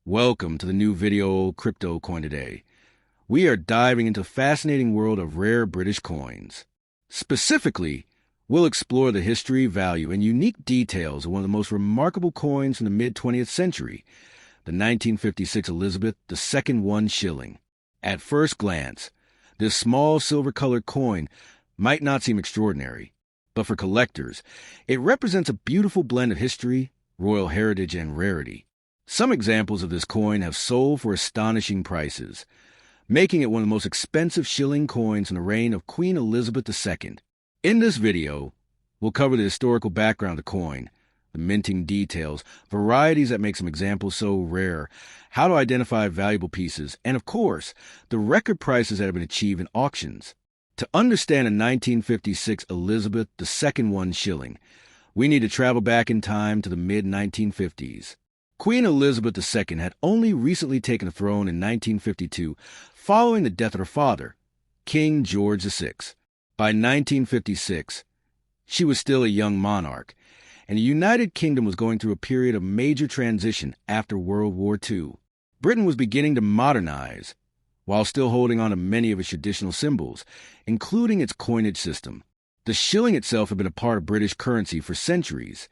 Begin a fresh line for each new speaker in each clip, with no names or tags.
Welcome to the new video crypto coin today. We are diving into the fascinating world of rare British coins. Specifically, we'll explore the history, value, and unique details of one of the most remarkable coins from the mid-20th century, the 1956 Elizabeth II One Shilling. At first glance, this small silver-colored coin might not seem extraordinary, but for collectors, it represents a beautiful blend of history, royal heritage, and rarity. Some examples of this coin have sold for astonishing prices, making it one of the most expensive shilling coins in the reign of Queen Elizabeth II. In this video, we'll cover the historical background of the coin, the minting details, varieties that make some examples so rare, how to identify valuable pieces, and of course, the record prices that have been achieved in auctions. To understand a 1956 Elizabeth II One Shilling, we need to travel back in time to the mid-1950s. Queen Elizabeth II had only recently taken the throne in 1952 following the death of her father, King George VI. By 1956, she was still a young monarch, and the United Kingdom was going through a period of major transition after World War II. Britain was beginning to modernize, while still holding on to many of its traditional symbols, including its coinage system. The shilling itself had been a part of British currency for centuries,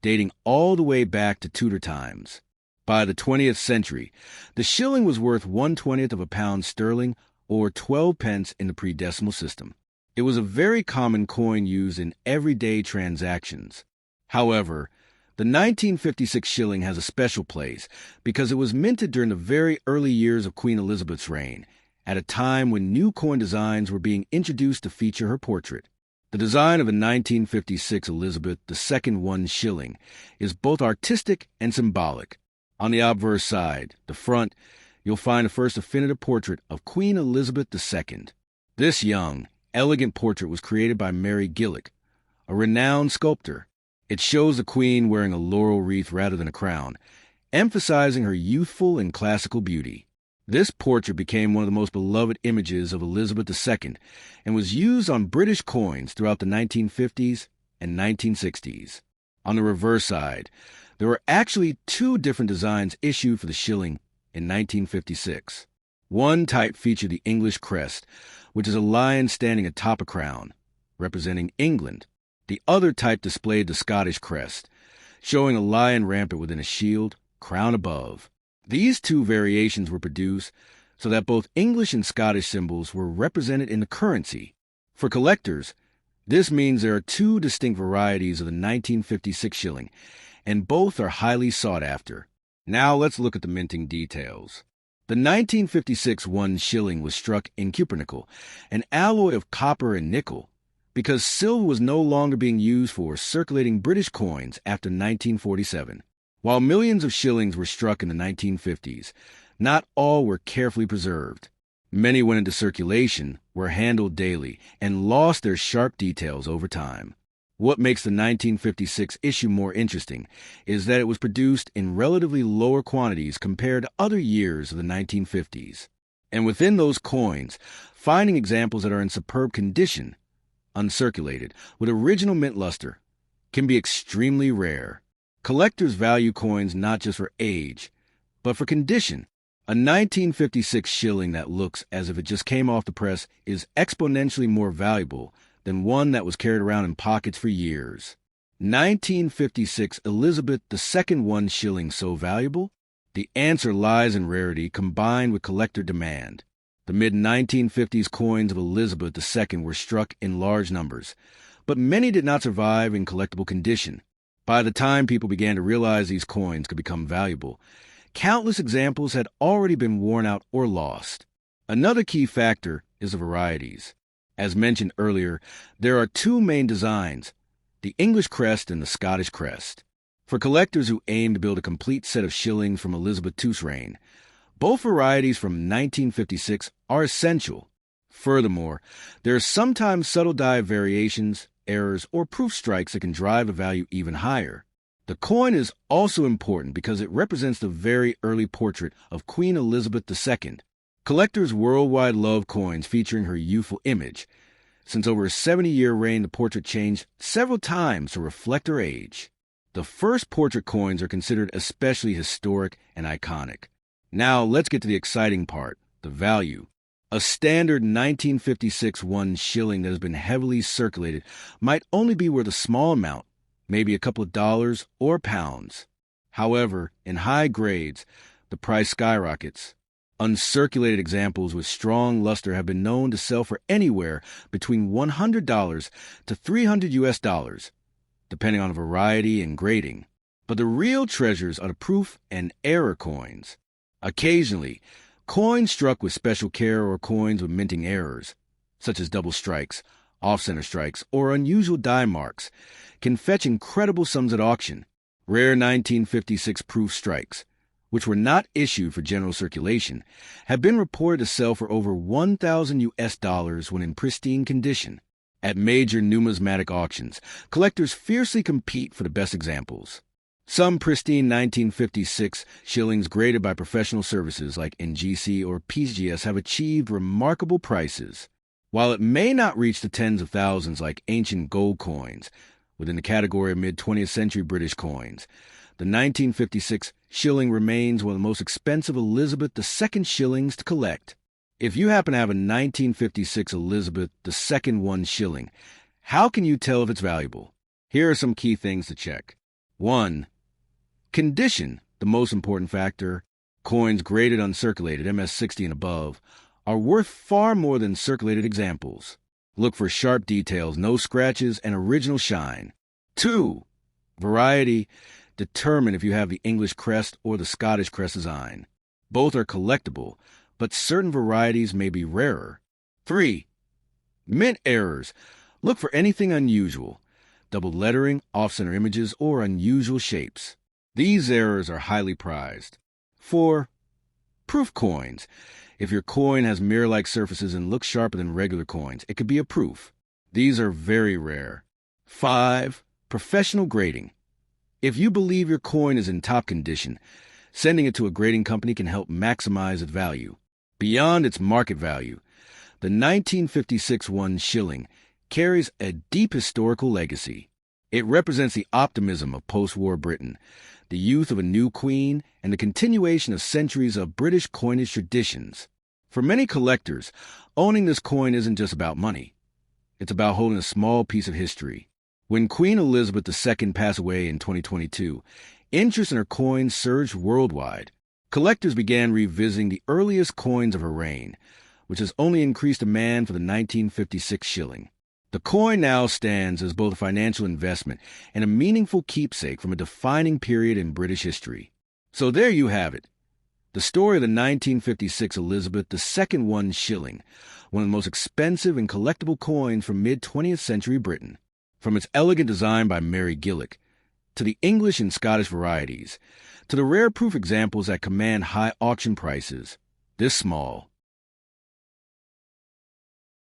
dating all the way back to Tudor times. By the 20th century, the shilling was worth 1/20th of a pound sterling, or 12 pence in the pre-decimal system. It was a very common coin used in everyday transactions. However, the 1956 shilling has a special place because it was minted during the very early years of Queen Elizabeth's reign, at a time when new coin designs were being introduced to feature her portrait. The design of a 1956 Elizabeth II One Shilling is both artistic and symbolic. On the obverse side, the front, you'll find the first definitive portrait of Queen Elizabeth II. This young, elegant portrait was created by Mary Gillick, a renowned sculptor. It shows the Queen wearing a laurel wreath rather than a crown, emphasizing her youthful and classical beauty. This portrait became one of the most beloved images of Elizabeth II and was used on British coins throughout the 1950s and 1960s. On the reverse side, there were actually two different designs issued for the shilling in 1956. One type featured the English crest, which is a lion standing atop a crown, representing England. The other type displayed the Scottish crest, showing a lion rampant within a shield, crown above. These two variations were produced so that both English and Scottish symbols were represented in the currency. For collectors, this means there are two distinct varieties of the 1956 shilling, and both are highly sought after. Now let's look at the minting details. The 1956 One Shilling was struck in cupronickel, an alloy of copper and nickel, because silver was no longer being used for circulating British coins after 1947. While millions of shillings were struck in the 1950s, not all were carefully preserved. Many went into circulation, were handled daily, and lost their sharp details over time. What makes the 1956 issue more interesting is that it was produced in relatively lower quantities compared to other years of the 1950s. And within those coins, finding examples that are in superb condition, uncirculated, with original mint luster, can be extremely rare. Collectors value coins not just for age, but for condition. A 1956 shilling that looks as if it just came off the press is exponentially more valuable than one that was carried around in pockets for years. 1956 Elizabeth II One Shilling so valuable? The answer lies in rarity combined with collector demand. The mid-1950s coins of Elizabeth II were struck in large numbers, but many did not survive in collectible condition. By the time people began to realize these coins could become valuable, countless examples had already been worn out or lost. Another key factor is the varieties. As mentioned earlier, there are two main designs, the English crest and the Scottish crest. For collectors who aim to build a complete set of shillings from Elizabeth II's reign, both varieties from 1956 are essential. Furthermore, there are sometimes subtle die variations, errors, or proof strikes that can drive the value even higher. The coin is also important because it represents the very early portrait of Queen Elizabeth II. Collectors worldwide love coins featuring her youthful image. Since over a 70-year reign, the portrait changed several times to reflect her age. The first portrait coins are considered especially historic and iconic. Now let's get to the exciting part, the value. A standard 1956 one shilling that has been heavily circulated might only be worth a small amount, maybe a couple of dollars or pounds. However, in high grades, the price skyrockets. Uncirculated examples with strong luster have been known to sell for anywhere between $100 to $300, depending on variety and grading. But the real treasures are the proof and error coins. Occasionally, coins struck with special care or coins with minting errors, such as double strikes, off-center strikes, or unusual die marks, can fetch incredible sums at auction. Rare 1956 proof strikes, which were not issued for general circulation, have been reported to sell for over $1,000 when in pristine condition. At major numismatic auctions, collectors fiercely compete for the best examples. Some pristine 1956 shillings graded by professional services like NGC or PGS have achieved remarkable prices. While it may not reach the tens of thousands like ancient gold coins, within the category of mid-20th century British coins, the 1956 shilling remains one of the most expensive Elizabeth II shillings to collect. If you happen to have a 1956 Elizabeth II One Shilling, how can you tell if it's valuable? Here are some key things to check. 1. Condition, the most important factor. Coins graded uncirculated, MS-60 and above, are worth far more than circulated examples. Look for sharp details, no scratches, and original shine. 2. Variety. Determine if you have the English crest or the Scottish crest design. Both are collectible, but certain varieties may be rarer. 3. Mint errors. Look for anything unusual, double lettering, off-center images, or unusual shapes. These errors are highly prized. 4. Proof coins. If your coin has mirror-like surfaces and looks sharper than regular coins, it could be a proof. These are very rare. 5. Professional grading. If you believe your coin is in top condition, sending it to a grading company can help maximize its value. Beyond its market value, the 1956 one shilling carries a deep historical legacy. It represents the optimism of post-war Britain, the youth of a new queen, and the continuation of centuries of British coinage traditions. For many collectors, owning this coin isn't just about money. It's about holding a small piece of history. When Queen Elizabeth II passed away in 2022, interest in her coins surged worldwide. Collectors began revisiting the earliest coins of her reign, which has only increased demand for the 1956 shilling. The coin now stands as both a financial investment and a meaningful keepsake from a defining period in British history. So there you have it. The story of the 1956 Elizabeth II One Shilling, one of the most expensive and collectible coins from mid-20th century Britain. From its elegant design by Mary Gillick, to the English and Scottish varieties, to the rare proof examples that command high auction prices, this small,